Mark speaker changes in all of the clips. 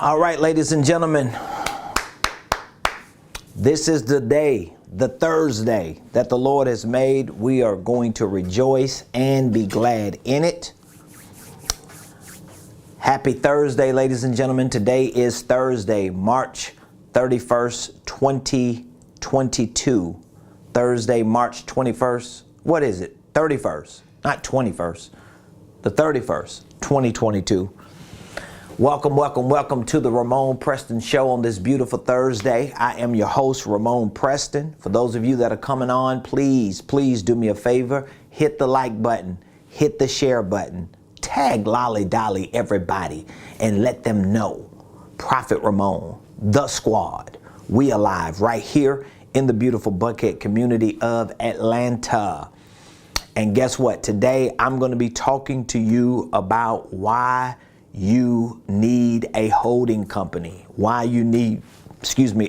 Speaker 1: All right, ladies and gentlemen, this is the day, the Thursday that the Lord has made. We are going to rejoice and be glad in it. Happy Thursday, ladies and gentlemen. Today is Thursday, March 31st, 2022. Thursday, March 21st. What is it? 31st, not 21st. The 31st, 2022. Welcome to the Ramon Preston Show on this beautiful Thursday. I am your host, Ramon Preston. For those of you that are coming on, please do me a favor. Hit the like button, hit the share button, tag Lolly Dolly everybody, and let them know Prophet Ramon, the squad, we alive right here in the beautiful Buckhead community of Atlanta. And guess what? Today, I'm going to be talking to you about why you need a holding company. Why you need,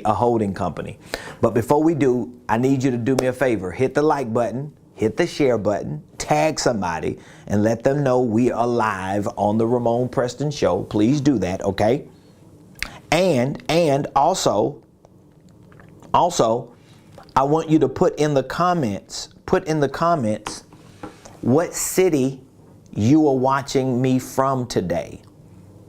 Speaker 1: a holding company. But before we do, I need you to do me a favor. Hit the like button, hit the share button, tag somebody, and let them know we are live on the Ramon Preston Show. Please do that, okay? And also, I want you to put in the comments what city you are watching me from today.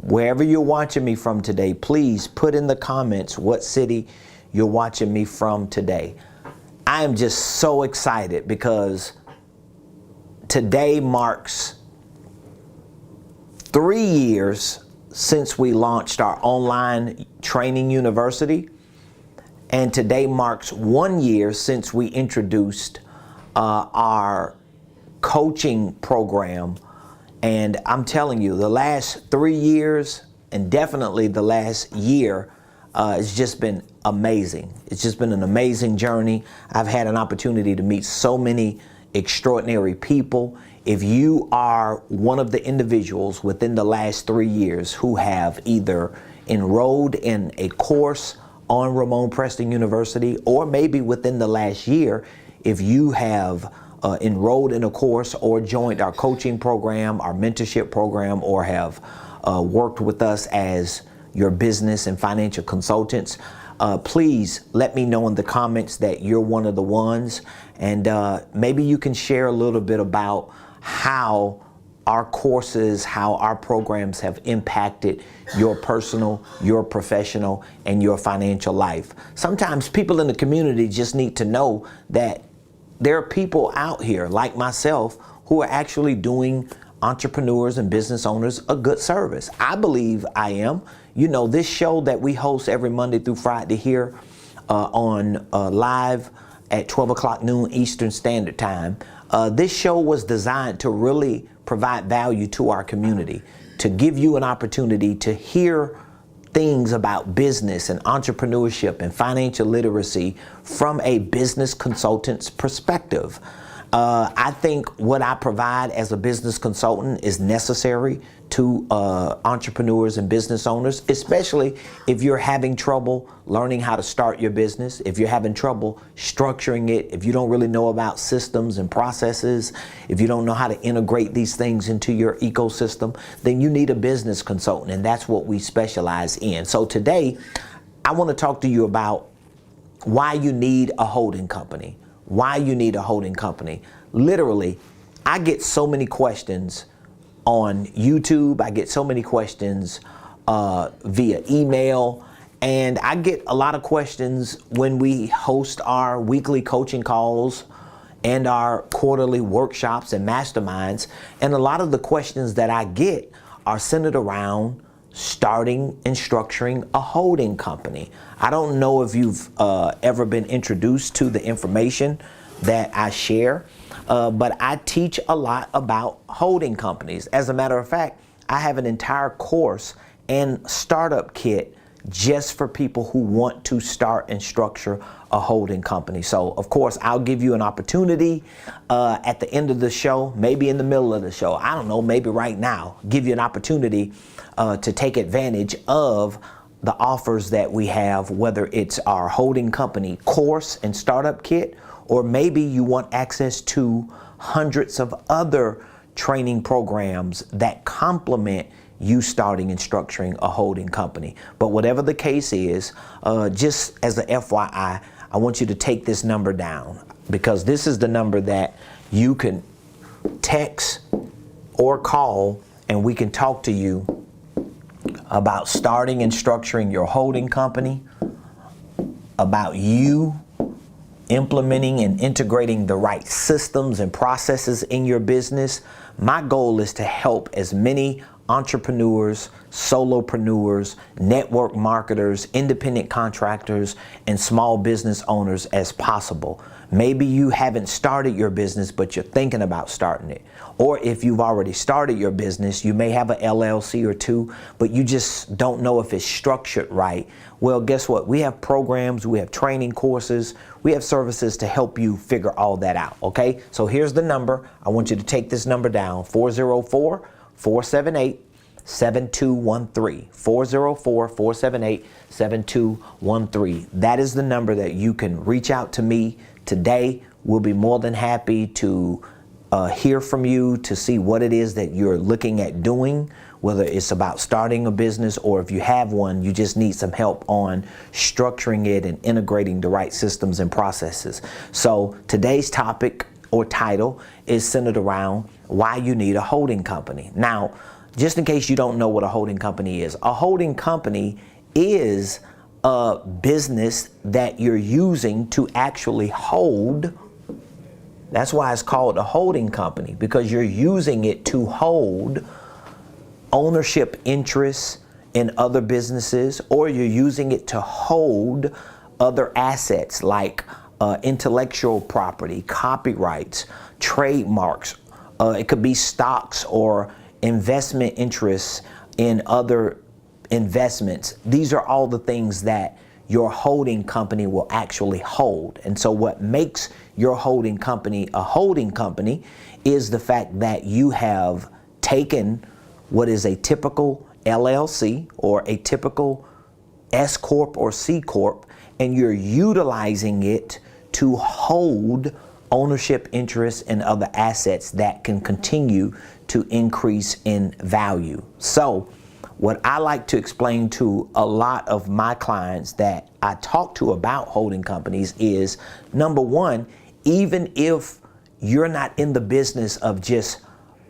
Speaker 1: Wherever you're watching me from today, please put in the comments what city you're watching me from today. I am just so excited because today marks 3 years since we launched our online training university. And today marks 1 year since we introduced our coaching program. And I'm telling you, the last 3 years and definitely the last year, it's just been amazing. It's just been an amazing journey. I've had an opportunity to meet so many extraordinary people. If you are one of the individuals within the last 3 years who have either enrolled in a course on Ramon Preston University, or maybe within the last year, if you have enrolled in a course or joined our coaching program, our mentorship program, or have worked with us as your business and financial consultants, please let me know in the comments that you're one of the ones. And maybe you can share a little bit about how our courses, how our programs have impacted your personal, your professional, and your financial life. Sometimes people in the community just need to know that there are people out here like myself who are actually doing entrepreneurs and business owners a good service. I believe I am. You know, this show that we host every Monday through Friday here on live at 12 o'clock noon Eastern Standard Time. This show was designed to really provide value to our community, to give you an opportunity to hear things about business and entrepreneurship and financial literacy from a business consultant's perspective. I think what I provide as a business consultant is necessary to entrepreneurs and business owners, especially if you're having trouble learning how to start your business, if you're having trouble structuring it, if you don't really know about systems and processes, if you don't know how to integrate these things into your ecosystem, then you need a business consultant, and that's what we specialize in. So today, I want to talk to you about why you need a holding company. Why you need a holding company. Literally, I get so many questions on YouTube. I get so many questions via email. And I get a lot of questions when we host our weekly coaching calls and our quarterly workshops and masterminds. And a lot of the questions that I get are centered around starting and structuring a holding company. I don't know if you've ever been introduced to the information that I share, but I teach a lot about holding companies. As a matter of fact, I have an entire course and startup kit just for people who want to start and structure a holding company. So of course, I'll give you an opportunity at the end of the show, maybe in the middle of the show, I don't know, maybe right now, give you an opportunity to take advantage of the offers that we have, whether it's our holding company course and startup kit, or maybe you want access to hundreds of other training programs that complement you starting and structuring a holding company. But whatever the case is, just as a FYI, I want you to take this number down, because this is the number that you can text or call, and we can talk to you about starting and structuring your holding company, about you implementing and integrating the right systems and processes in your business. My goal is to help as many entrepreneurs, solopreneurs, network marketers, independent contractors, and small business owners as possible. Maybe you haven't started your business, but you're thinking about starting it. Or if you've already started your business, you may have an LLC or two, but you just don't know if it's structured right. Well, guess what? We have programs, we have training courses, we have services to help you figure all that out, okay? So here's the number. I want you to take this number down, 404-478-7213. 404-478-7213. That is the number that you can reach out to me today. We'll be more than happy to hear from you, to see what it is that you're looking at doing, whether it's about starting a business, or if you have one, you just need some help on structuring it and integrating the right systems and processes. So today's topic or title is centered around why you need a holding company. Now, just in case you don't know what a holding company is, a holding company is a business that you're using to actually hold. That's why it's called a holding company, because you're using it to hold ownership interests in other businesses, or you're using it to hold other assets like intellectual property, copyrights, trademarks. It could be stocks or investment interests in other investments. These are all the things that your holding company will actually hold. And so what makes your holding company a holding company is the fact that you have taken what is a typical LLC or a typical S Corp or C Corp, and you're utilizing it to hold ownership interests and other assets that can continue to increase in value. So what I like to explain to a lot of my clients that I talk to about holding companies is, number one, even if you're not in the business of just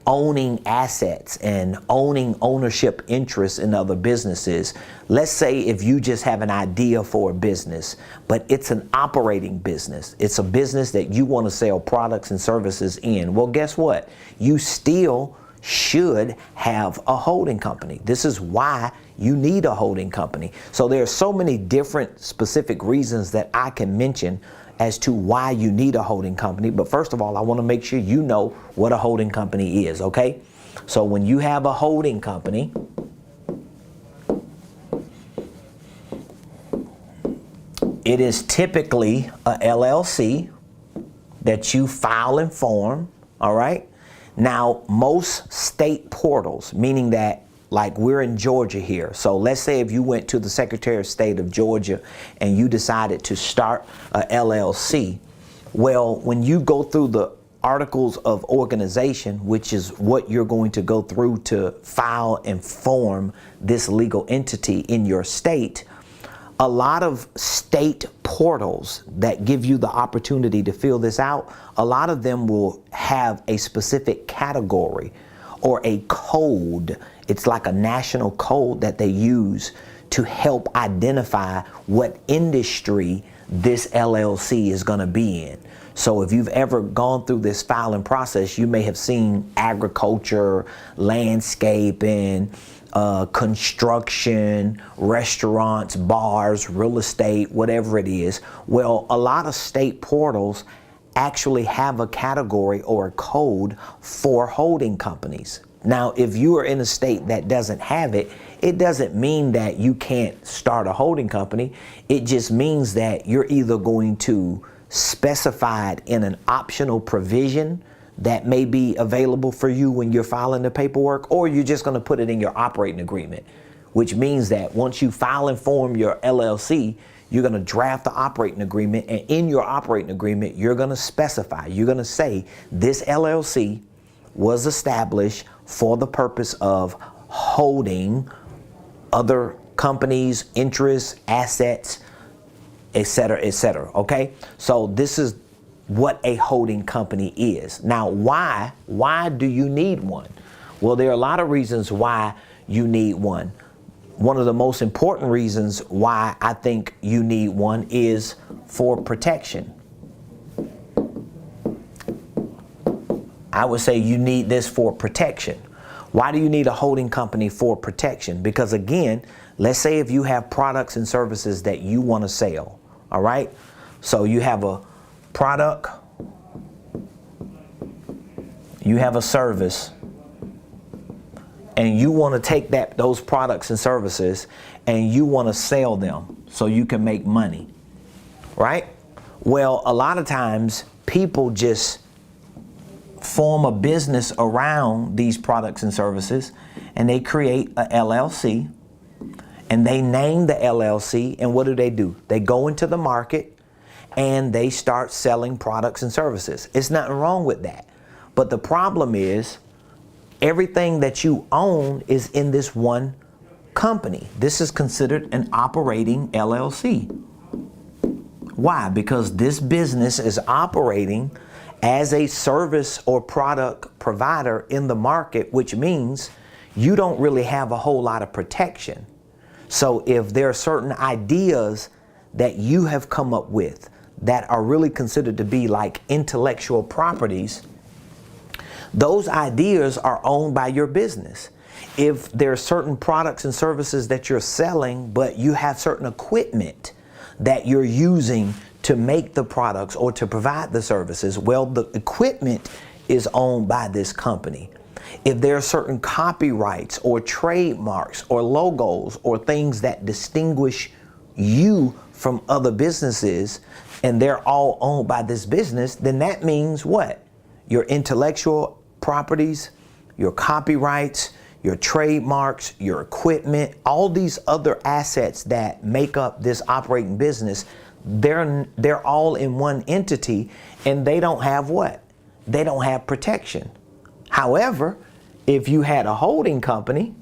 Speaker 1: owning assets and owning ownership interests in other businesses, let's say if you just have an idea for a business, but it's an operating business, it's a business that you want to sell products and services in, well, guess what? You still should have a holding company. This is why you need a holding company. So there are so many different specific reasons that I can mention as to why you need a holding company. But first of all, I want to make sure you know what a holding company is, okay? So when you have a holding company, it is typically a LLC that you file and form, all right? Now, most state portals, meaning that like we're in Georgia here. So let's say if you went to the Secretary of State of Georgia and you decided to start a LLC, well, when you go through the articles of organization, which is what you're going to go through to file and form this legal entity in your state, a lot of state portals that give you the opportunity to fill this out, a lot of them will have a specific category or a code. It's like a national code that they use to help identify what industry this LLC is going to be in. So if you've ever gone through this filing process, you may have seen agriculture, landscaping, construction, restaurants, bars, real estate, whatever it is. Well, a lot of state portals actually have a category or a code for holding companies. Now, if you are in a state that doesn't have it, it doesn't mean that you can't start a holding company. It just means that you're either going to specify it in an optional provision that may be available for you when you're filing the paperwork, or you're just going to put it in your operating agreement, which means that once you file and form your LLC, you're going to draft the operating agreement, and in your operating agreement, you're going to specify, you're going to say this LLC was established for the purpose of holding other companies, interests, assets, etc., etc. Okay? So this is what a holding company is. Now, why do you need one? Well, there are a lot of reasons why you need one. One of the most important reasons why I think you need one is for protection. I would say you need this for protection. Why do you need a holding company for protection? Because again, let's say if you have products and services that you want to sell, all right? So you have a product, you have a service, and you want to take those products and services and you want to sell them so you can make money, right? Well, a lot of times people just form a business around these products and services, and they create a LLC, and they name the LLC, and what do? They go into the market and they start selling products and services. It's nothing wrong with that. But the problem is everything that you own is in this one company. This is considered an operating LLC. Why? Because this business is operating as a service or product provider in the market, which means you don't really have a whole lot of protection. So if there are certain ideas that you have come up with that are really considered to be like intellectual properties, those ideas are owned by your business. If there are certain products and services that you're selling, but you have certain equipment that you're using to make the products or to provide the services, well, the equipment is owned by this company. If there are certain copyrights or trademarks or logos or things that distinguish you from other businesses, and they're all owned by this business, then that means what? Your intellectual properties, your copyrights, your trademarks, your equipment, all these other assets that make up this operating business, they're all in one entity, and they don't have what? They don't have protection. However, if you had a holding company,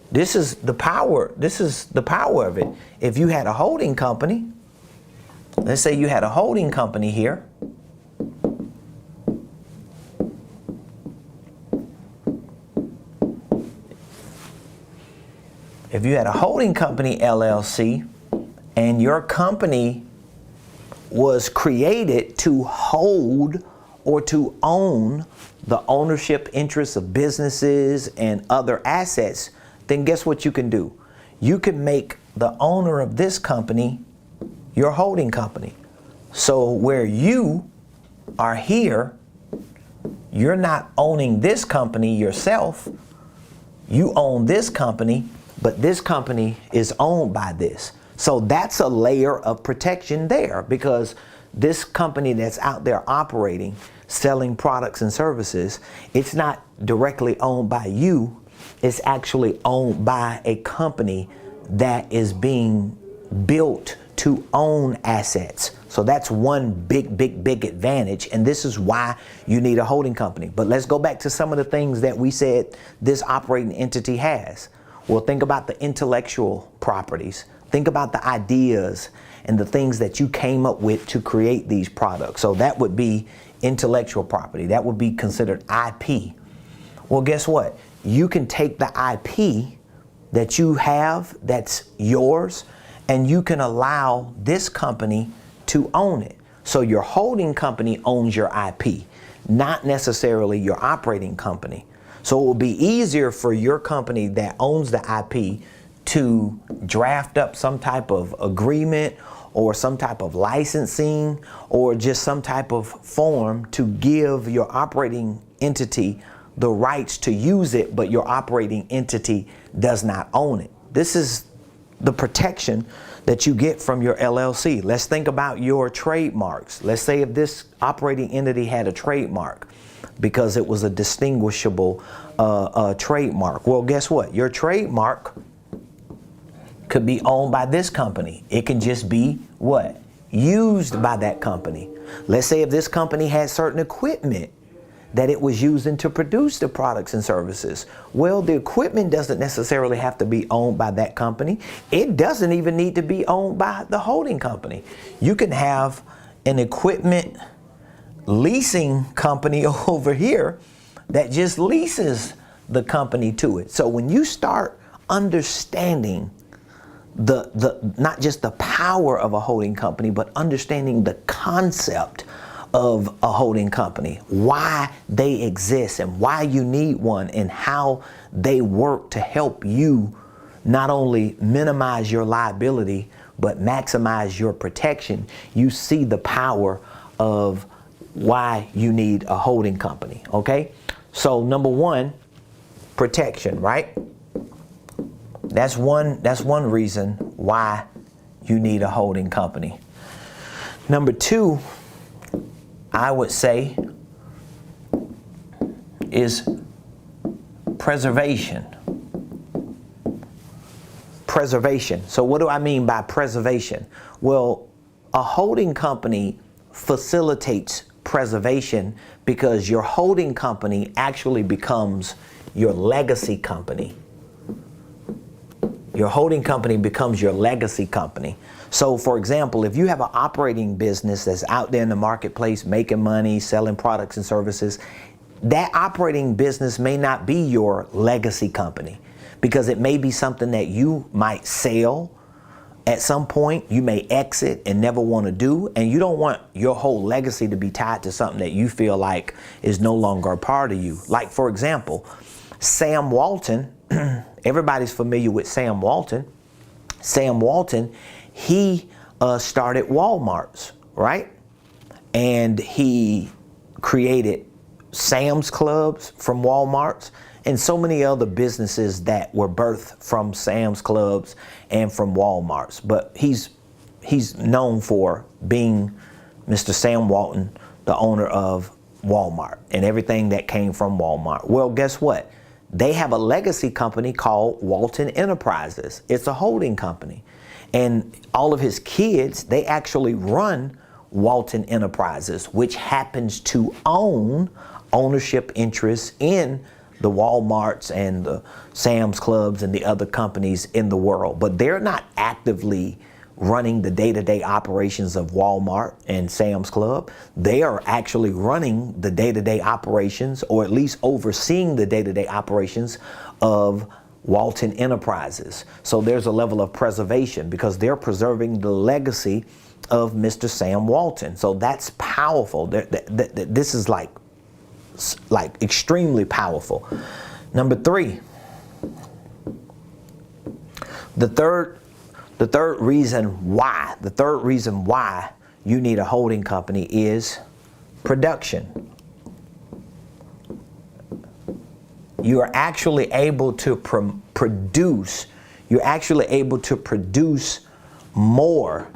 Speaker 1: this is the power of it. If you had a holding company, let's say you had a holding company here. If you had a holding company LLC and your company was created to hold or to own the ownership interests of businesses and other assets, then guess what you can do? You can make the owner of this company your holding company. So where you are here, you're not owning this company yourself. You own this company, but this company is owned by this. So that's a layer of protection there, because this company that's out there operating, selling products and services, it's not directly owned by you. It's actually owned by a company that is being built to own assets. So that's one big advantage. And this is why you need a holding company. But let's go back to some of the things that we said this operating entity has. Well, think about the intellectual properties. Think about the ideas and the things that you came up with to create these products. So that would be intellectual property. That would be considered IP. Well, guess what? You can take the IP that you have that's yours, and you can allow this company to own it. So your holding company owns your IP, not necessarily your operating company. So it will be easier for your company that owns the IP to draft up some type of agreement or some type of licensing or just some type of form to give your operating entity the rights to use it, but your operating entity does not own it. This is the protection that you get from your LLC. Let's think about your trademarks. Let's say if this operating entity had a trademark because it was a distinguishable trademark. Well, guess what? Your trademark could be owned by this company. It can just be what? Used by that company. Let's say if this company had certain equipment that it was using to produce the products and services. Well, the equipment doesn't necessarily have to be owned by that company. It doesn't even need to be owned by the holding company. You can have an equipment leasing company over here that just leases the company to it. So when you start understanding the not just the power of a holding company, but understanding the concept of a holding company, why they exist and why you need one, and how they work to help you not only minimize your liability, but maximize your protection, you see the power of why you need a holding company, okay? So number one, protection, right? That's one reason why you need a holding company. Number two, I would say, is preservation. Preservation. So what do I mean by preservation? Well, a holding company facilitates preservation because your holding company actually becomes your legacy company. Your holding company becomes your legacy company. So for example, if you have an operating business that's out there in the marketplace making money, selling products and services, that operating business may not be your legacy company because it may be something that you might sell at some point, you may exit and never want to do, and you don't want your whole legacy to be tied to something that you feel like is no longer a part of you. Like for example, Sam Walton, everybody's familiar with Sam Walton. Sam Walton, he started Walmart's, right? And he created Sam's Clubs from Walmart's and so many other businesses that were birthed from Sam's Clubs and from Walmart's. But he's known for being Mr. Sam Walton, the owner of Walmart and everything that came from Walmart. Well, guess what? They have a legacy company called Walton Enterprises. It's a holding company. And all of his kids, they actually run Walton Enterprises, which happens to own ownership interests in the Walmarts and the Sam's Clubs and the other companies in the world. But they're not actively running the day-to-day operations of Walmart and Sam's Club. They are actually running the day-to-day operations, or at least overseeing the day-to-day operations of Walton Enterprises. So there's a level of preservation because they're preserving the legacy of Mr. Sam Walton. So that's powerful. This is like extremely powerful. Number three, the third reason why you need a holding company is production. You are actually able to produce more,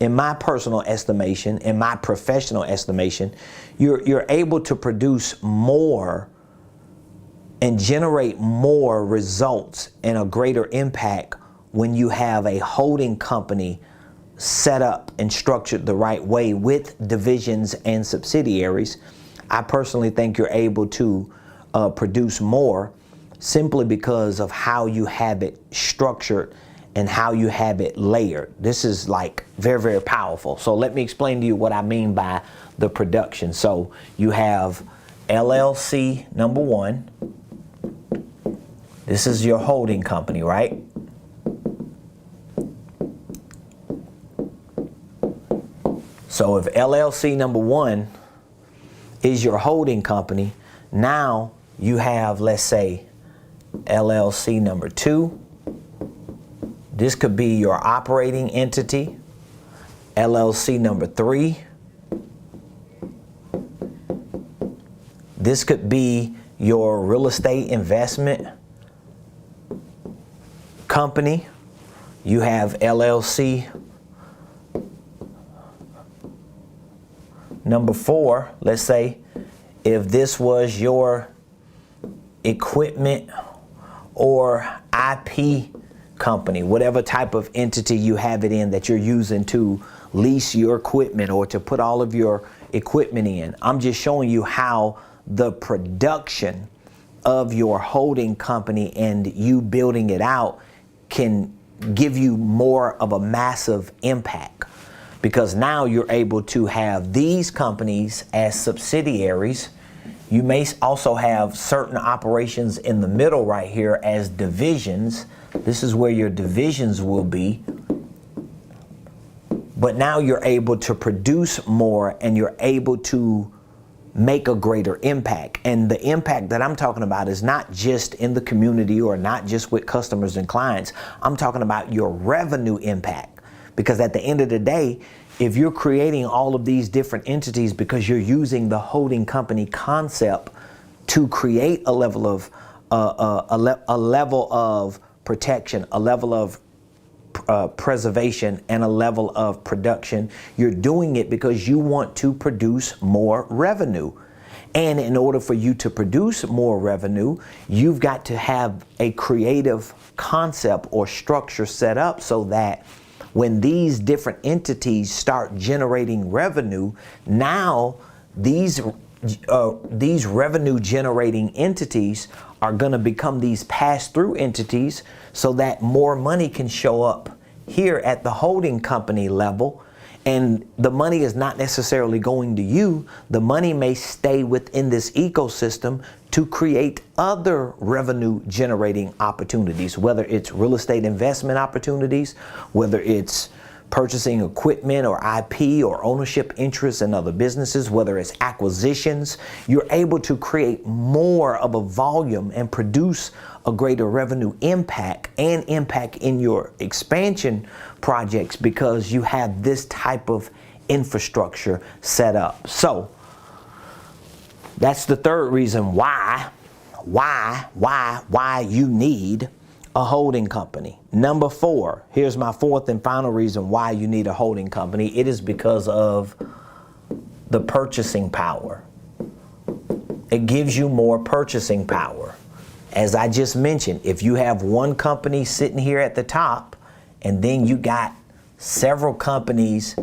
Speaker 1: in my personal estimation, in my professional estimation. You're able to produce more and generate more results and a greater impact when you have a holding company set up and structured the right way with divisions and subsidiaries. I personally think you're able to produce more simply because of how you have it structured and how you have it layered. This is like very, very powerful. So let me explain to you what I mean by the production. So you have LLC number one. This is your holding company, right? So if LLC number one is your holding company, now you have, let's say, LLC number two. This could be your operating entity. LLC number three. This could be your real estate investment company. You have LLC number four. Let's say if this was your equipment or IP company, whatever type of entity you have it in that you're using to lease your equipment or to put all of your equipment in. I'm just showing you how the production of your holding company and you building it out can give you more of a massive impact, because now you're able to have these companies as subsidiaries. You may also have certain operations in the middle right here as divisions. This is where your divisions will be. But now you're able to produce more and you're able to make a greater impact. And the impact that I'm talking about is not just in the community or not just with customers and clients. I'm talking about your revenue impact. Because at the end of the day, if you're creating all of these different entities because you're using the holding company concept to create a level of a level of protection, a level of preservation, and a level of production, you're doing it because you want to produce more revenue. And in order for you to produce more revenue, you've got to have a creative concept or structure set up so that when these different entities start generating revenue, now these revenue generating entities are going to become these pass-through entities so that more money can show up here at the holding company level. And the money is not necessarily going to you. The money may stay within this ecosystem to create other revenue generating opportunities, whether it's real estate investment opportunities, whether it's purchasing equipment or IP or ownership interests in other businesses, whether it's acquisitions. You're able to create more of a volume and produce a greater revenue impact and impact in your expansion projects because you have this type of infrastructure set up. So that's the third reason why you need a holding company. Number 4, here's my fourth and final reason why you need a holding company. It is because of the purchasing power. It gives you more purchasing power. As I just mentioned, if you have one company sitting here at the top and then you got several companies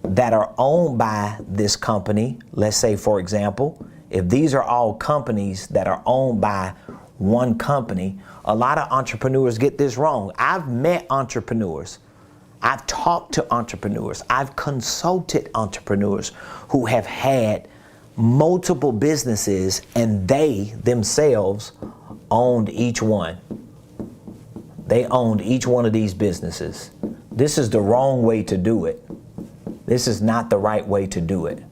Speaker 1: that are owned by this company, let's say for example, if these are all companies that are owned by one company, a lot of entrepreneurs get this wrong. I've met entrepreneurs. I've talked to entrepreneurs. I've consulted entrepreneurs who have had multiple businesses and they themselves owned each one. They owned each one of these businesses. This is the wrong way to do it. This is not the right way to do it.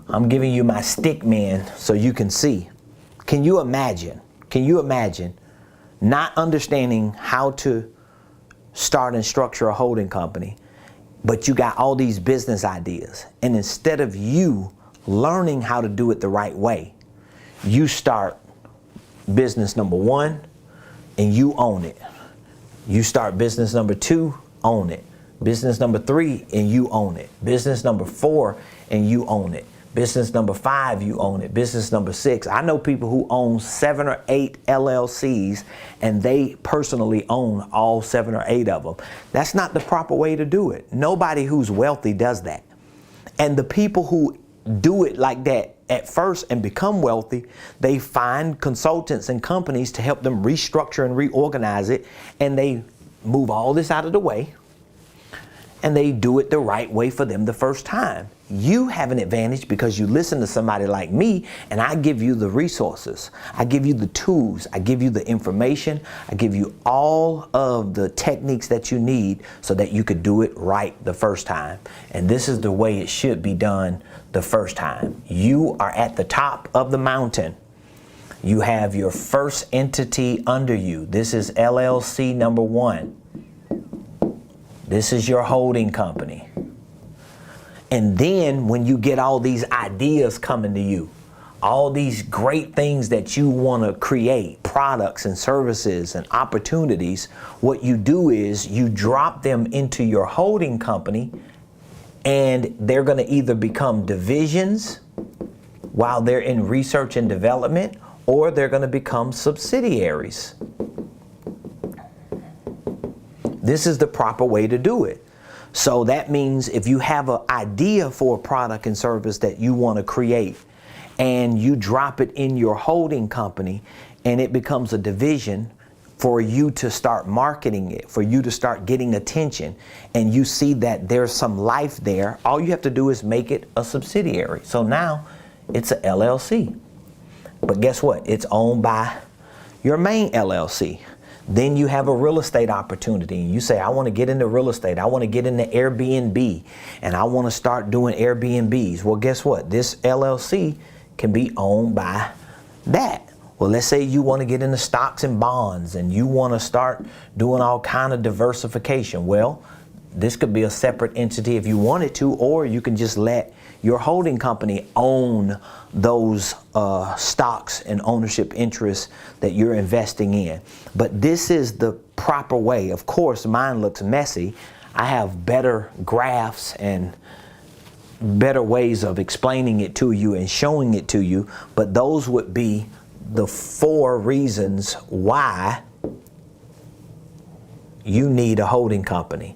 Speaker 1: I'm giving you my stick man so you can see. Can you imagine not understanding how to start and structure a holding company, but you got all these business ideas, and instead of you learning how to do it the right way, you start business number 1 and you own it. You start business number 2, own it. Business number 3 and you own it. Business number 4 and you own it. Business number 5, you own it. Business number 6. I know people who own 7 or 8 LLCs and they personally own all 7 or 8 of them. That's not the proper way to do it. Nobody who's wealthy does that. And the people who do it like that at first and become wealthy, they find consultants and companies to help them restructure and reorganize it, and they move all this out of the way and they do it the right way for them the first time. You have an advantage because you listen to somebody like me and I give you the resources. I give you the tools. I give you the information. I give you all of the techniques that you need so that you could do it right the first time. And this is the way it should be done the first time. You are at the top of the mountain. You have your first entity under you. This is LLC number 1. This is your holding company. And then when you get all these ideas coming to you, all these great things that you want to create, products and services and opportunities, what you do is you drop them into your holding company, and they're going to either become divisions while they're in research and development, or they're going to become subsidiaries. This is the proper way to do it. So that means if you have an idea for a product and service that you want to create, and you drop it in your holding company, and it becomes a division for you to start marketing it, for you to start getting attention, and you see that there's some life there, all you have to do is make it a subsidiary. So now it's a LLC. But guess what? It's owned by your main LLC. Then you have a real estate opportunity, and you say, I want to get into real estate. I want to get into Airbnb, and I want to start doing Airbnbs. Well, guess what? This LLC can be owned by that. Well, let's say you want to get into stocks and bonds, and you want to start doing all kind of diversification. Well, this could be a separate entity if you wanted to, or you can just let your holding company own those stocks and ownership interests that you're investing in. But this is the proper way. Of course, mine looks messy. I have better graphs and better ways of explaining it to you and showing it to you, but those would be the 4 reasons why you need a holding company.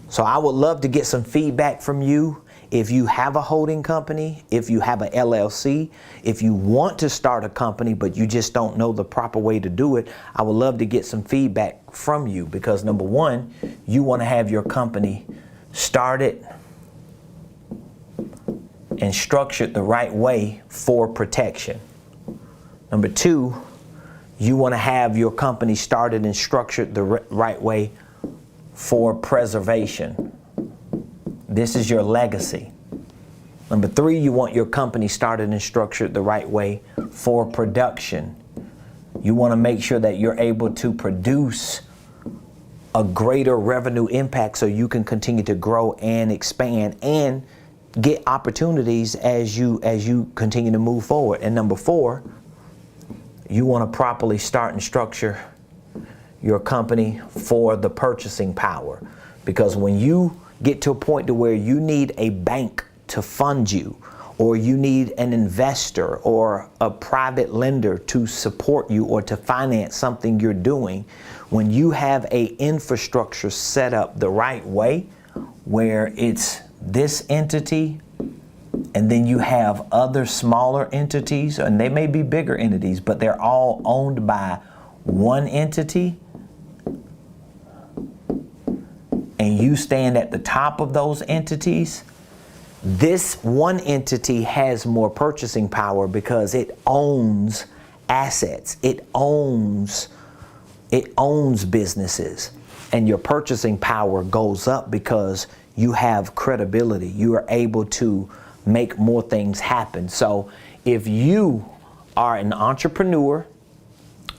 Speaker 1: So I would love to get some feedback from you. If you have a holding company, if you have a LLC, if you want to start a company but you just don't know the proper way to do it, I would love to get some feedback from you, because number one, you want to have your company started and structured the right way for protection. Number 2, you want to have your company started and structured the right way for preservation. This is your legacy. Number 3, you want your company started and structured the right way for production. You want to make sure that you're able to produce a greater revenue impact so you can continue to grow and expand and get opportunities as you continue to move forward. And number 4, you want to properly start and structure your company for the purchasing power. Because when you get to a point to where you need a bank to fund you, or you need an investor or a private lender to support you or to finance something you're doing, when you have a infrastructure set up the right way, where it's this entity and then you have other smaller entities, and they may be bigger entities, but they're all owned by one entity, and you stand at the top of those entities, this one entity has more purchasing power because it owns assets. It owns businesses, and your purchasing power goes up because you have credibility. You are able to make more things happen. So if you are an entrepreneur,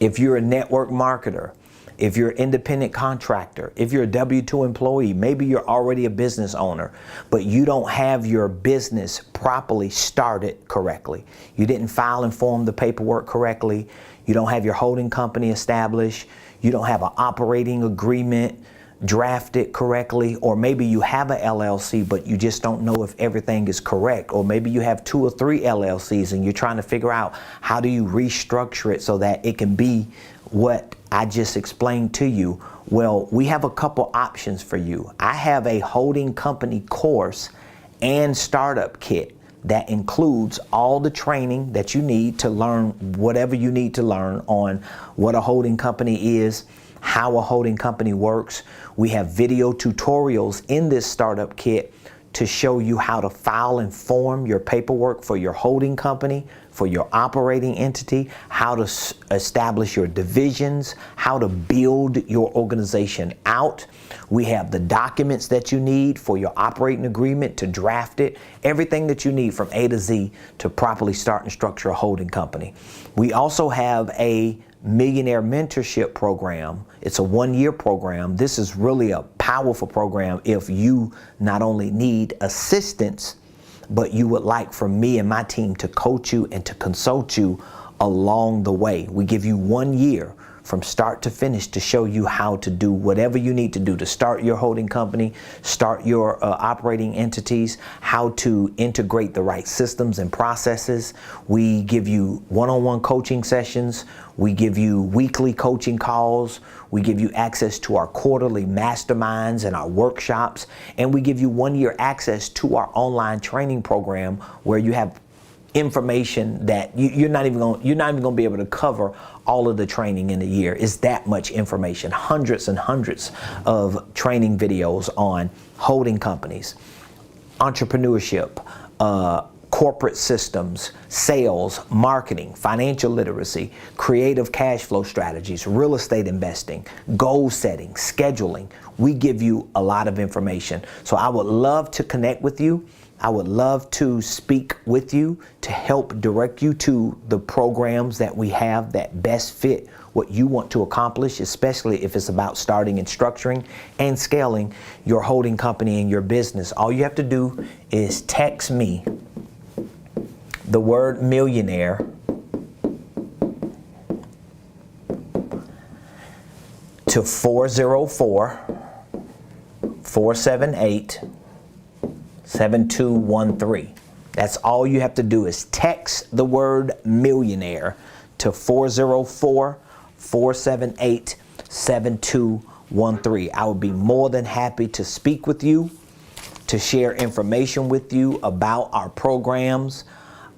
Speaker 1: if you're a network marketer, if you're an independent contractor, if you're a W-2 employee, maybe you're already a business owner, but you don't have your business properly started correctly. You didn't file and form the paperwork correctly. You don't have your holding company established. You don't have an operating agreement drafted correctly, or maybe you have a LLC but you just don't know if everything is correct, or maybe you have 2 or 3 LLCs and you're trying to figure out how do you restructure it so that it can be what I just explained to you. Well, we have a couple options for you. I have a holding company course and startup kit that includes all the training that you need to learn whatever you need to learn on what a holding company is, how a holding company works. We have video tutorials in this startup kit to show you how to file and form your paperwork for your holding company, for your operating entity, how to establish your divisions, how to build your organization out. We have the documents that you need for your operating agreement to draft it, everything that you need from A to Z to properly start and structure a holding company. We also have a Millionaire Mentorship Program. It's a 1-year program. This is really a powerful program if you not only need assistance, but you would like for me and my team to coach you and to consult you along the way. We give you 1 year from start to finish to show you how to do whatever you need to do to start your holding company, start your operating entities, how to integrate the right systems and processes. We give you one-on-one coaching sessions. We give you weekly coaching calls. We give you access to our quarterly masterminds and our workshops. And we give you 1 year access to our online training program where you have information that you're not even going to be able to cover all of the training in a year. It's that much information, hundreds and hundreds of training videos on holding companies, entrepreneurship, corporate systems, sales, marketing, financial literacy, creative cash flow strategies, real estate investing, goal setting, scheduling. We give you a lot of information. So I would love to connect with you. I would love to speak with you to help direct you to the programs that we have that best fit what you want to accomplish, especially if it's about starting and structuring and scaling your holding company and your business. All you have to do is text me the word millionaire to 404-478-7213. That's all you have to do is text the word millionaire to 404-478-7213. I would be more than happy to speak with you, to share information with you about our programs.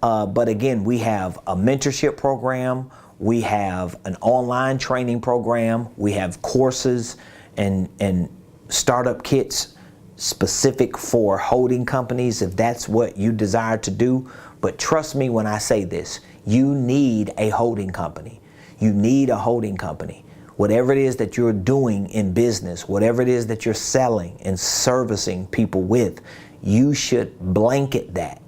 Speaker 1: But again, we have a mentorship program, we have an online training program, we have courses and startup kits specific for holding companies if that's what you desire to do. But trust me when I say this, you need a holding company. You need a holding company. Whatever it is that you're doing in business, whatever it is that you're selling and servicing people with, you should blanket that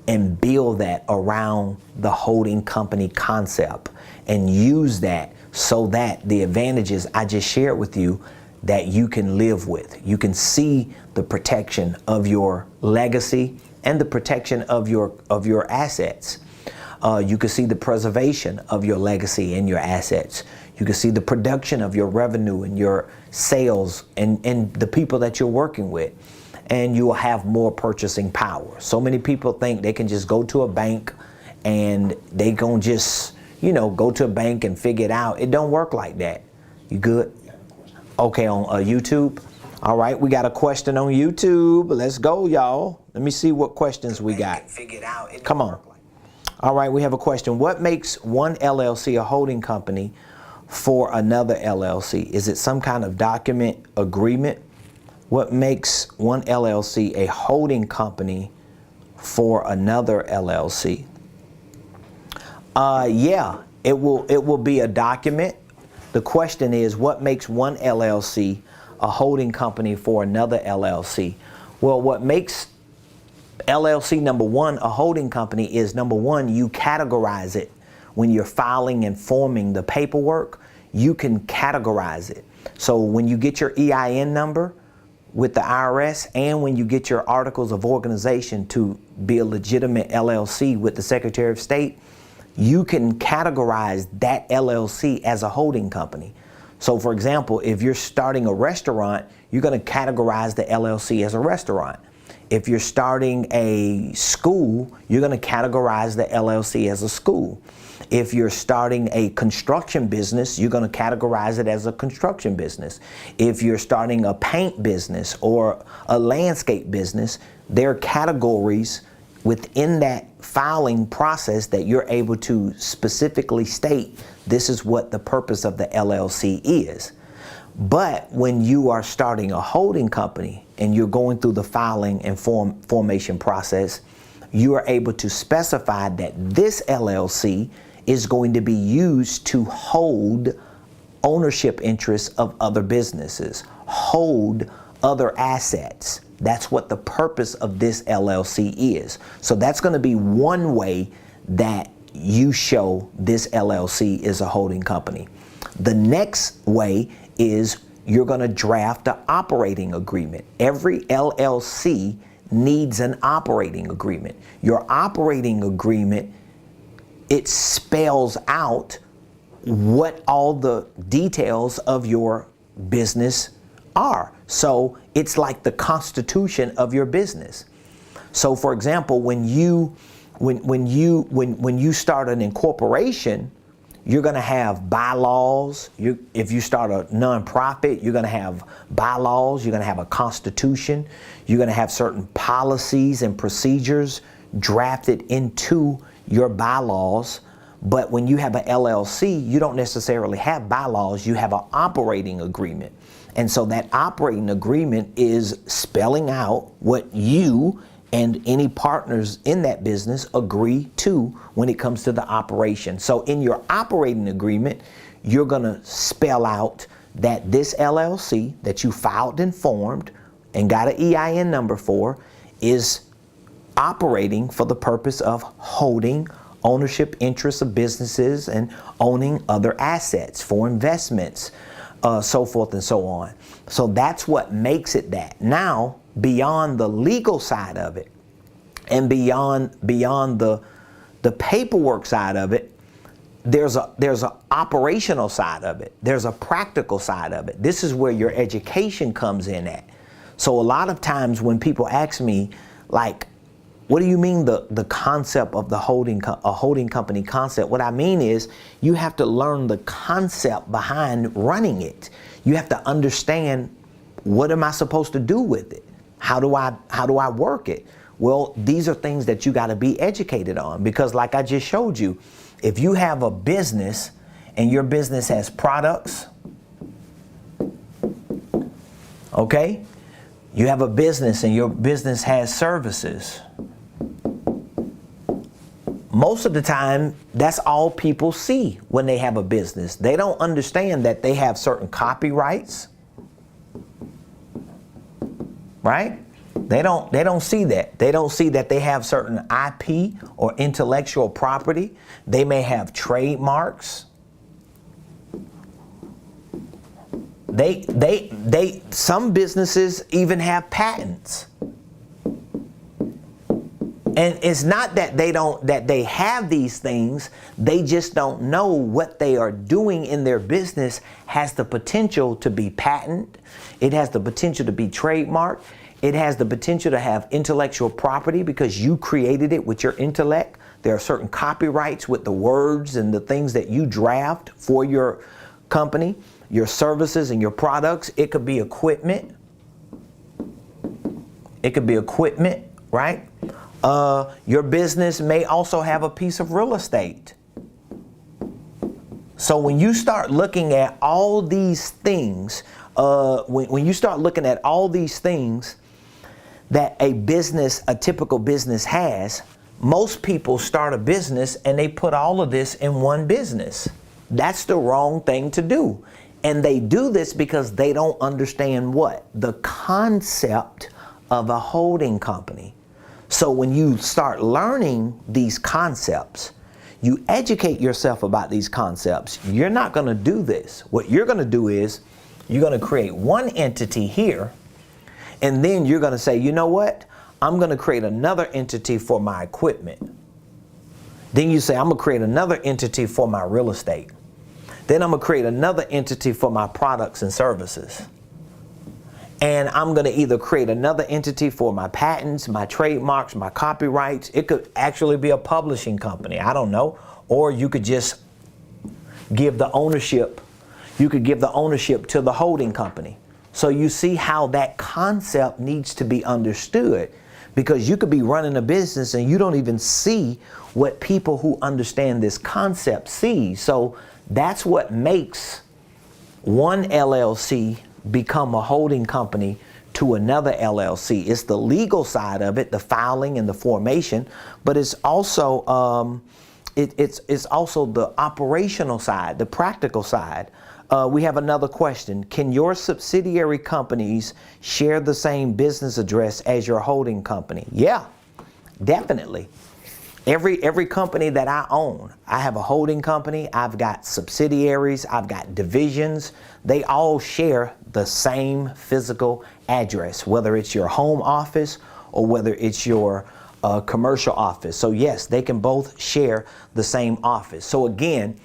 Speaker 1: and build that around the holding company concept and use that so that the advantages I just shared with you that you can live with. You can see the protection of your legacy and the protection of your assets. You can see the preservation of your legacy and your assets. You can see the production of your revenue and your sales and the people that you're working with. And you will have more purchasing power. So many people think they can just go to a bank and they gonna just, go to a bank and figure it out. It don't work like that. You good? Okay, on YouTube. All right, we got a question on YouTube. Let's go, y'all. Let me see what questions we got. Come on. All right, we have a question. What makes one LLC a holding company for another LLC? Is it some kind of document agreement? What makes one LLC a holding company for another LLC? Yeah, it will be a document. The question is, what makes one LLC a holding company for another LLC? Well, what makes LLC number one a holding company is, number one, you categorize it. When you're filing and forming the paperwork, you can categorize it. So when you get your EIN number with the IRS and when you get your articles of organization to be a legitimate LLC with the Secretary of State, you can categorize that LLC as a holding company. So for example, if you're starting a restaurant, you're going to categorize the LLC as a restaurant. If you're starting a school, you're going to categorize the LLC as a school. If you're starting a construction business, you're going to categorize it as a construction business. If you're starting a paint business or a landscape business, there are categories within that filing process that you're able to specifically state this is what the purpose of the LLC is. But when you are starting a holding company and you're going through the filing and formation process, you are able to specify that this LLC is going to be used to hold ownership interests of other businesses, hold other assets. That's what the purpose of this LLC is. So that's going to be one way that you show this LLC is a holding company. The next way is you're going to draft an operating agreement. Every LLC needs an operating agreement. Your operating agreement, it spells out what all the details of your business are. So it's like the constitution of your business. So for example, when you start an incorporation, you're going to have bylaws. If you start a nonprofit, you're going to have bylaws. You're going to have a constitution. You're going to have certain policies and procedures drafted into your bylaws. But when you have an LLC, you don't necessarily have bylaws, you have an operating agreement. And so that operating agreement is spelling out what you and any partners in that business agree to when it comes to the operation. So in your operating agreement, you're gonna spell out that this LLC that you filed and formed and got an EIN number for is operating for the purpose of holding ownership interests of businesses and owning other assets for investments, so forth and so on. So that's what makes it that. Now, beyond the legal side of it and beyond the paperwork side of it, there's a operational side of it. There's a practical side of it. This is where your education comes in at. So a lot of times when people ask me, like, what do you mean the concept of a holding company concept? What I mean is you have to learn the concept behind running it. You have to understand, what am I supposed to do with it? How do I work it? Well, these are things that you got to be educated on, because like I just showed you, if you have a business and your business has products, okay? You have a business and your business has services. Most of the time, that's all people see when they have a business. They don't understand that they have certain copyrights, right? They don't see that. They don't see that they have certain IP or intellectual property. They may have trademarks. Some businesses even have patents. And it's not that they have these things, they just don't know what they are doing in their business has the potential to be patent. It has the potential to be trademarked. It has the potential to have intellectual property because you created it with your intellect. There are certain copyrights with the words and the things that you draft for your company, your services and your products. It could be equipment. It could be equipment, right? Your business may also have a piece of real estate. So when you start looking at all these things, when you start looking at all these things that a typical business has, most people start a business and they put all of this in one business. That's the wrong thing to do. And they do this because they don't understand what? The concept of a holding company. So when you start learning these concepts, you educate yourself about these concepts, you're not going to do this. What you're going to do is you're going to create one entity here, and then you're going to say, you know what? I'm going to create another entity for my equipment. Then you say, I'm going to create another entity for my real estate. Then I'm going to create another entity for my products and services. And I'm going to either create another entity for my patents, my trademarks, my copyrights. It could actually be a publishing company. I don't know. Or you could just give the ownership. You could give the ownership to the holding company. So you see how that concept needs to be understood, because you could be running a business and you don't even see what people who understand this concept see. So that's what makes one LLC become a holding company to another LLC. It's the legal side of it, the filing and the formation, but it's also it's also the operational side, the practical side. We have another question. Can your subsidiary companies share the same business address as your holding company? Yeah, definitely. Every company that I own, I have a holding company, I've got subsidiaries, I've got divisions. They all share the same physical address, whether it's your home office or whether it's your commercial office. So yes, they can both share the same office. So again,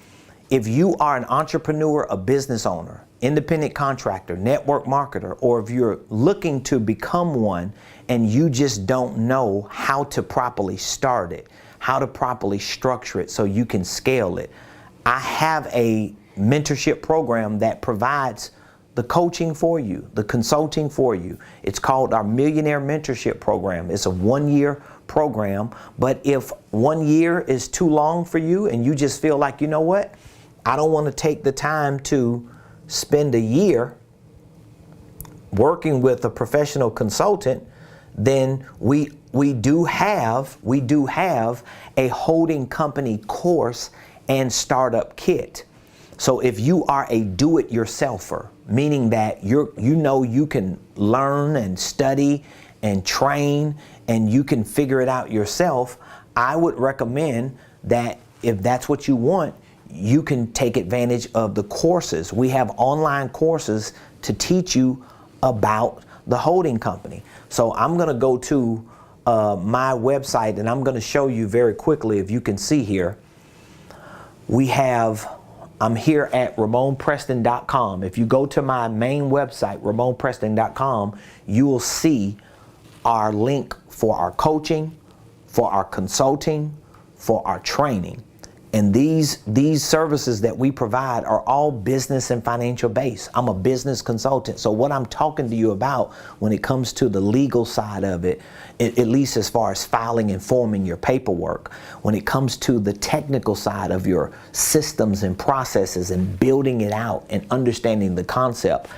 Speaker 1: if you are an entrepreneur, a business owner, independent contractor, network marketer, or if you're looking to become one and you just don't know how to properly start it, how to properly structure it so you can scale it, I have a mentorship program that provides the coaching for you, the consulting for you. It's called our Millionaire Mentorship Program. It's a 1-year program, but if 1 year is too long for you and you just feel like, you know what, I don't want to take the time to spend a year working with a professional consultant, then we do have a holding company course and startup kit. So if you are a do-it-yourselfer, meaning that you can learn and study and train and you can figure it out yourself, I would recommend that if that's what you want, you can take advantage of the courses. We have online courses to teach you about the holding company. So I'm going to go to my website and I'm going to show you very quickly, if you can see here. I'm here at RamonPreston.com. If you go to my main website, RamonPreston.com, you will see our link for our coaching, for our consulting, for our training. And these services that we provide are all business and financial based. I'm a business consultant. So what I'm talking to you about when it comes to the legal side of it, at least as far as filing and forming your paperwork, when it comes to the technical side of your systems and processes and building it out and understanding the concept,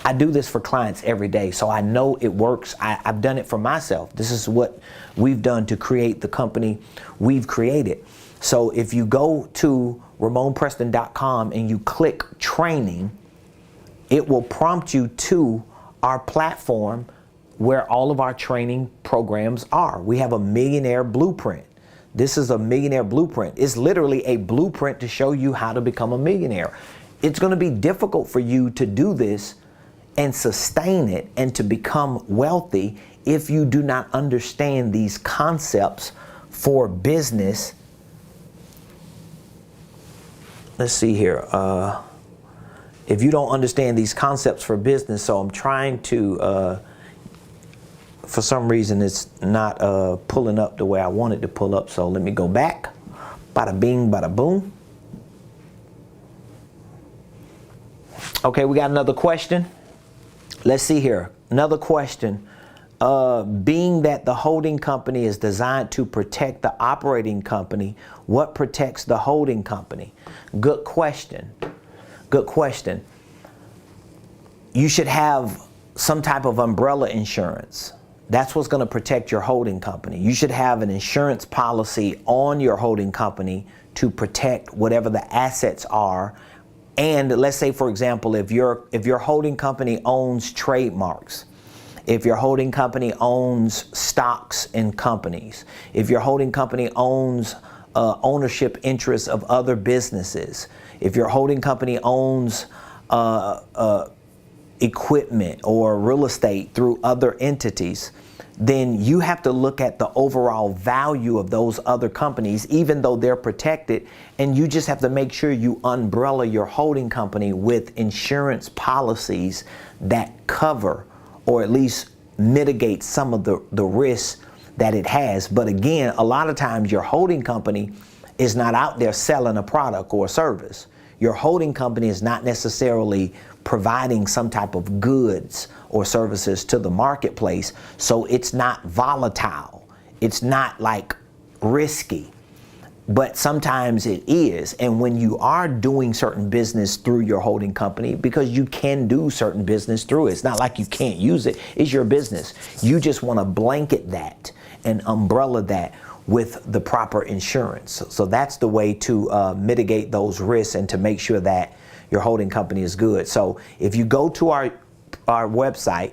Speaker 1: I do this for clients every day. So I know it works. I've done it for myself. This is what we've done to create the company we've created. So if you go to RamonPreston.com and you click training, it will prompt you to our platform where all of our training programs are. We have a Millionaire Blueprint. This is a Millionaire Blueprint. It's literally a blueprint to show you how to become a millionaire. It's going to be difficult for you to do this and sustain it and to become wealthy if you do not understand these concepts for business. Let's see here. If you don't understand these concepts for business, so I'm trying to, for some reason it's not pulling up the way I want it to pull up. So let me go back. Bada bing, bada boom. Okay, we got another question. Let's see here. Another question. Being that the holding company is designed to protect the operating company, what protects the holding company? Good question. Good question. You should have some type of umbrella insurance. That's what's going to protect your holding company. You should have an insurance policy on your holding company to protect whatever the assets are. And let's say, for example, if your holding company owns trademarks, if your holding company owns stocks in companies, if your holding company owns ownership interests of other businesses, if your holding company owns equipment or real estate through other entities, then you have to look at the overall value of those other companies, even though they're protected, and you just have to make sure you umbrella your holding company with insurance policies that cover or at least mitigate some of the risks that it has. But again, a lot of times your holding company is not out there selling a product or a service. Your holding company is not necessarily providing some type of goods or services to the marketplace, so it's not volatile. It's not like risky. But sometimes it is. And when you are doing certain business through your holding company, because you can do certain business through it, it's not like you can't use it, it's your business. You just want to blanket that and umbrella that with the proper insurance. So that's the way to mitigate those risks and to make sure that your holding company is good. So if you go to our website,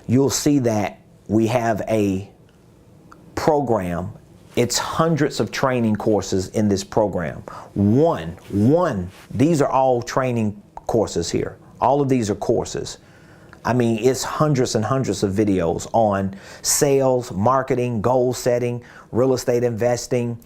Speaker 1: you'll see that we have a program. It's hundreds of training courses in this program. These are all training courses here. All of these are courses. I mean, it's hundreds and hundreds of videos on sales, marketing, goal setting, real estate investing,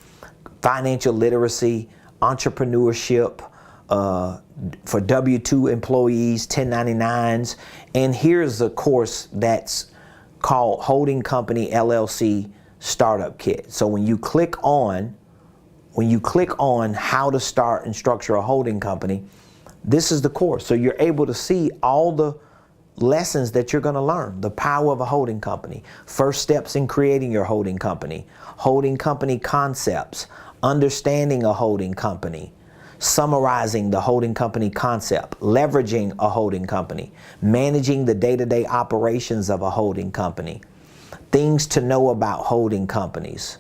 Speaker 1: financial literacy, entrepreneurship, for W-2 employees, 1099s. And here's a course that's called Holding Company LLC Startup Kit. So when you click on how to start and structure a holding company, This is the course. So you're able to see all the lessons that you're going to learn. The power of a holding company, first steps in creating your holding company concepts, understanding a holding company, summarizing the holding company concept, leveraging a holding company, managing the day-to-day operations of a holding company, things to know about holding companies.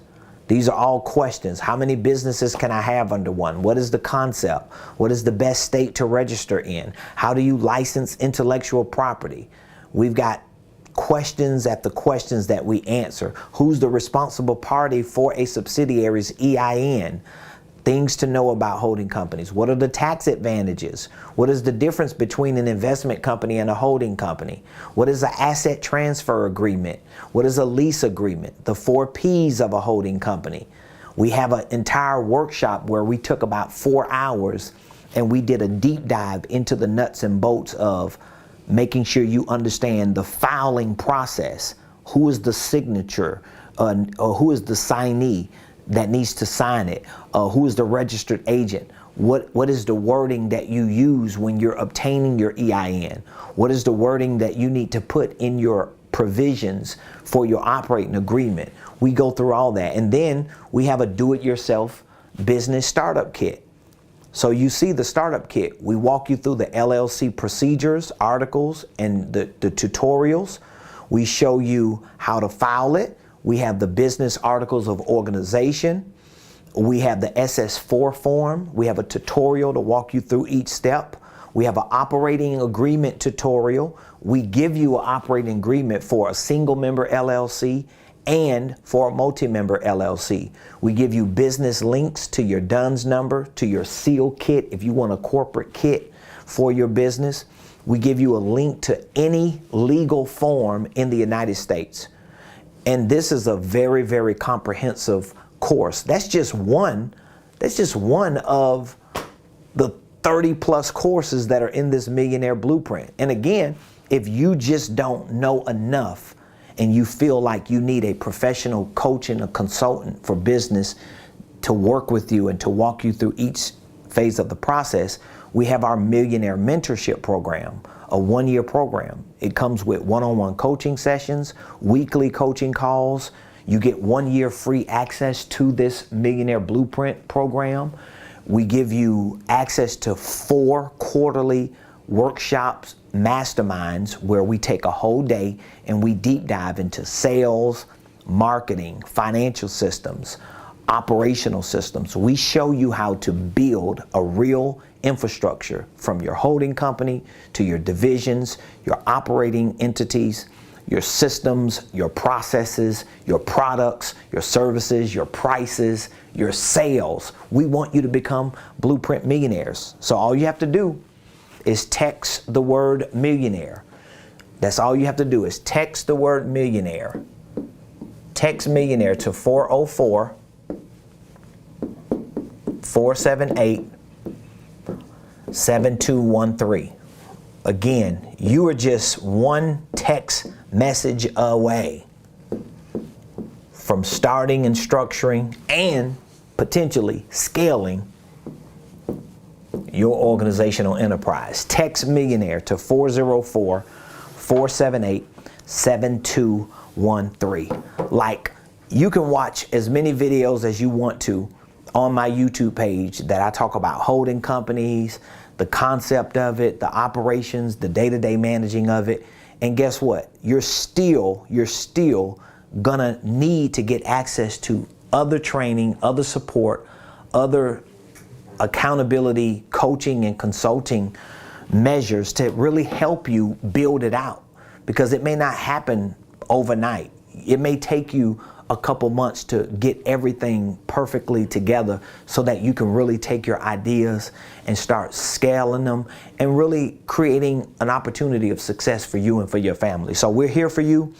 Speaker 1: These are all questions. How many businesses can I have under one? What is the concept? What is the best state to register in? How do you license intellectual property? We've got questions at the questions that we answer. Who's the responsible party for a subsidiary's EIN? Things to know about holding companies. What are the tax advantages? What is the difference between an investment company and a holding company? What is an asset transfer agreement? What is a lease agreement? The 4 P's of a holding company. We have an entire workshop where we took about 4 hours and we did a deep dive into the nuts and bolts of making sure you understand the filing process. Who is the signature or who is the signee that needs to sign it? Who is the registered agent? What is the wording that you use when you're obtaining your EIN? What is the wording that you need to put in your provisions for your operating agreement? We go through all that. And then we have a do-it-yourself business startup kit. So you see the startup kit. We walk you through the LLC procedures, articles, and the tutorials. We show you how to file it. We have the business articles of organization. We have the SS4 form. We have a tutorial to walk you through each step. We have an operating agreement tutorial. We give you an operating agreement for a single member LLC and for a multi-member LLC. We give you business links to your DUNS number, to your SEAL kit if you want a corporate kit for your business. We give you a link to any legal form in the United States. And this is a very, very comprehensive course. That's just one of the 30 plus courses that are in this Millionaire Blueprint. And again, if you just don't know enough and you feel like you need a professional coach and a consultant for business to work with you and to walk you through each phase of the process, we have our Millionaire Mentorship Program, a 1-year program. It comes with one-on-one coaching sessions, weekly coaching calls. You get 1 year free access to this Millionaire Blueprint program. We give you access to 4 quarterly workshops, masterminds, where we take a whole day and we deep dive into sales, marketing, financial systems, operational systems. We show you how to build a real infrastructure from your holding company to your divisions, your operating entities, your systems, your processes, your products, your services, your prices, your sales. We want you to become Blueprint millionaires. So all you have to do is text the word millionaire. That's all you have to do is text the word millionaire. Text millionaire to 404-478-7213. Again, you are just one text message away from starting and structuring and potentially scaling your organizational enterprise. Text millionaire to 404-478-7213. Like, you can watch as many videos as you want to on my YouTube page that I talk about holding companies, the concept of it, the operations, the day-to-day managing of it. And guess what? You're still gonna need to get access to other training, other support, other accountability, coaching and consulting measures to really help you build it out, because it may not happen overnight. It may take you a couple months to get everything perfectly together so that you can really take your ideas and start scaling them and really creating an opportunity of success for you and for your family. So we're here for you.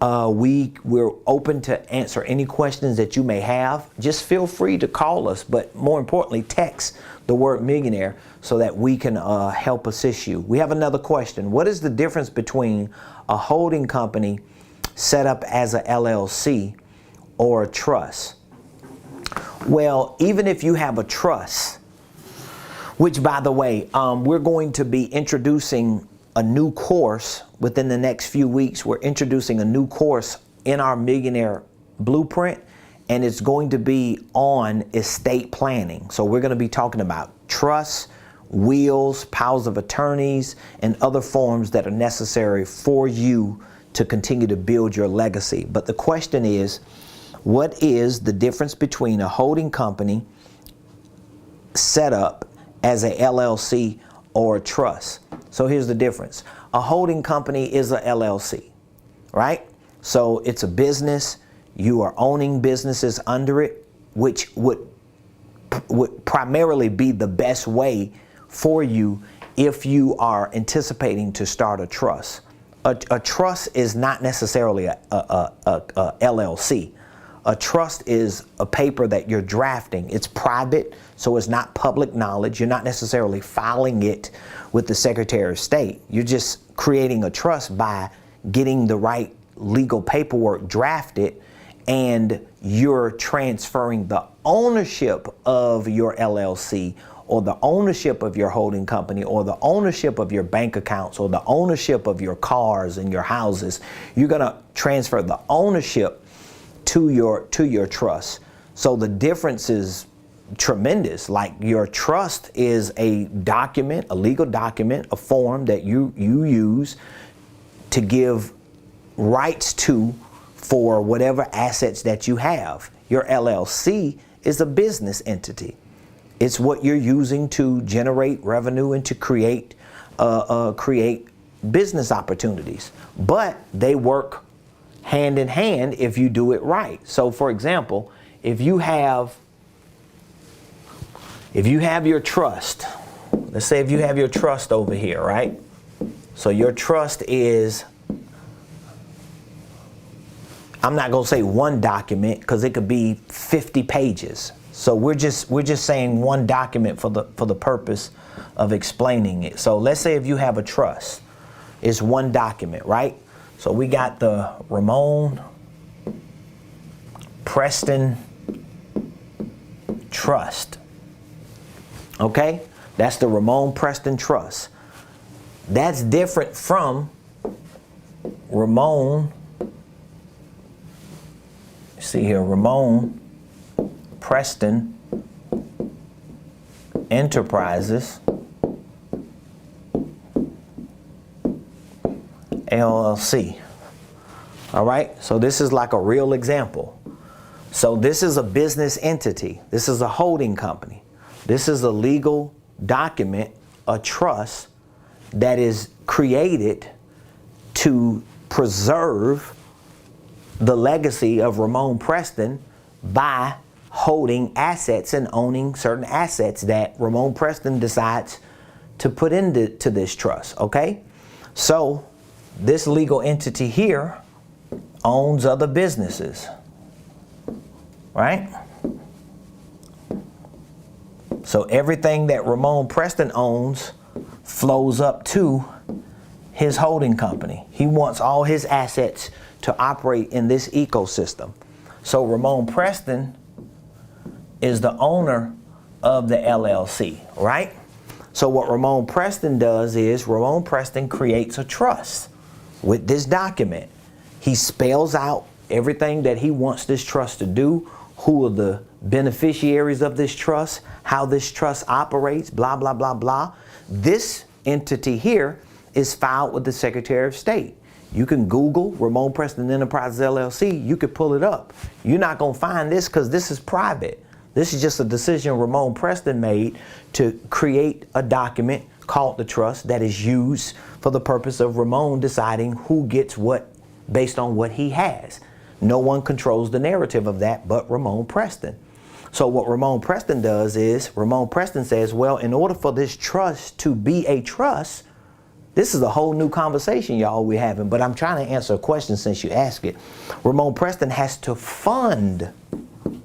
Speaker 1: We're open to answer any questions that you may have. Just feel free to call us, but more importantly, text the word millionaire so that we can help assist you. We have another question. What is the difference between a holding company set up as a LLC or a trust? Well, even if you have a trust, Which, by the way, we're going to be introducing a new course within the next few weeks. We're introducing a new course in our Millionaire Blueprint, and it's going to be on estate planning. So we're going to be talking about trusts, wills, powers of attorneys, and other forms that are necessary for you to continue to build your legacy. But the question is, what is the difference between a holding company set up as a LLC or a trust? So here's the difference. A holding company is a LLC, right? So it's a business. You are owning businesses under it, which would primarily be the best way for you if you are anticipating to start a trust. A trust is not necessarily a LLC. A trust is a paper that you're drafting. It's private, so it's not public knowledge. You're not necessarily filing it with the Secretary of State. You're just creating a trust by getting the right legal paperwork drafted, and you're transferring the ownership of your LLC, or the ownership of your holding company, or the ownership of your bank accounts, or the ownership of your cars and your houses. You're gonna transfer the ownership to your trust. So the difference is tremendous. Like, your trust is a document, a legal document, a form that you use to give rights to for whatever assets that you have. Your LLC is a business entity. It's what you're using to generate revenue and to create business opportunities. But they work hand in hand if you do it right. So, for example, if you have your trust, let's say if you have your trust over here, right? So your trust is, I'm not going to say one document because it could be 50 pages. So we're just saying one document for the purpose of explaining it. So let's say if you have a trust, it's one document, right? So we got the Ramon Preston Trust. Okay? That's the Ramon Preston Trust. That's different from Ramon, see here, Ramon Preston Enterprises LLC. All right, so this is like a real example. So this is a business entity. This is a holding company. This is a legal document, a trust that is created to preserve the legacy of Ramon Preston by holding assets and owning certain assets that Ramon Preston decides to put into this trust, okay? So this legal entity here owns other businesses, right? So everything that Ramon Preston owns flows up to his holding company. He wants all his assets to operate in this ecosystem. So Ramon Preston is the owner of the LLC, right? So what Ramon Preston does is Ramon Preston creates a trust with this document. He spells out everything that he wants this trust to do, who are the beneficiaries of this trust, how this trust operates, blah, blah, blah, blah. This entity here is filed with the Secretary of State. You can Google Ramon Preston Enterprises LLC. You could pull it up. You're not going to find this because this is private. This is just a decision Ramon Preston made to create a document called the trust that is used for the purpose of Ramon deciding who gets what based on what he has. No one controls the narrative of that but Ramon Preston. So what Ramon Preston does is Ramon Preston says, well, in order for this trust to be a trust, this is a whole new conversation, y'all, we're having, but I'm trying to answer a question since you asked it. Ramon Preston has to fund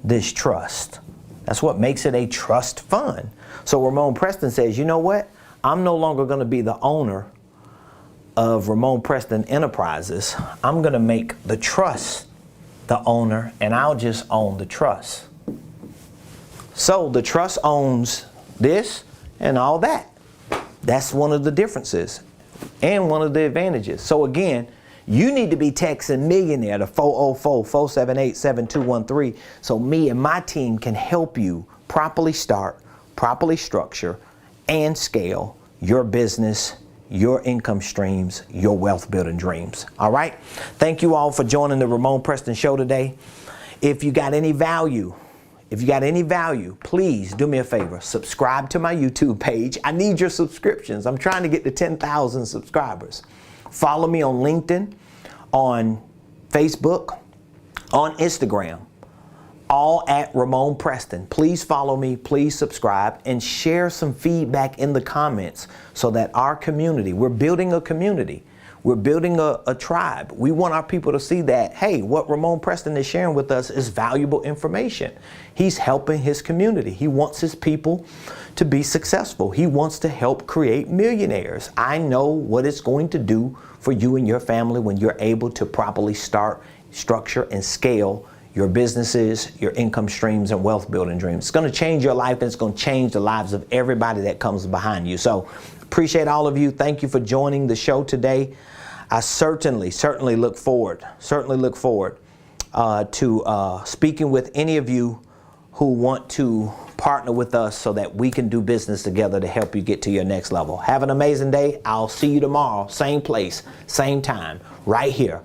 Speaker 1: this trust. That's what makes it a trust fund. So Ramon Preston says, you know what? I'm no longer going to be the owner of Ramon Preston Enterprises. I'm going to make the trust the owner, and I'll just own the trust. So the trust owns this. and all that. That's one of the differences and one of the advantages. So again, you need to be texting Millionaire to 404-478-7213 so me and my team can help you properly start, properly structure, and scale your business, your income streams, your wealth building dreams. All right? Thank you all for joining the Ramon Preston Show today. If you got any value, please do me a favor. Subscribe to my YouTube page. I need your subscriptions. I'm trying to get to 10,000 subscribers. Follow me on LinkedIn, on Facebook, on Instagram, all at Ramon Preston. Please follow me, please subscribe, and share some feedback in the comments so that our community, we're building a community. We're building a tribe. We want our people to see that, hey, what Ramon Preston is sharing with us is valuable information. He's helping his community. He wants his people to be successful. He wants to help create millionaires. I know what it's going to do for you and your family when you're able to properly start, structure, and scale your businesses, your income streams, and wealth building dreams. It's going to change your life, and it's going to change the lives of everybody that comes behind you. So appreciate all of you. Thank you for joining the show today. I certainly look forward to speaking with any of you who want to partner with us so that we can do business together to help you get to your next level. Have an amazing day. I'll see you tomorrow, same place, same time, right here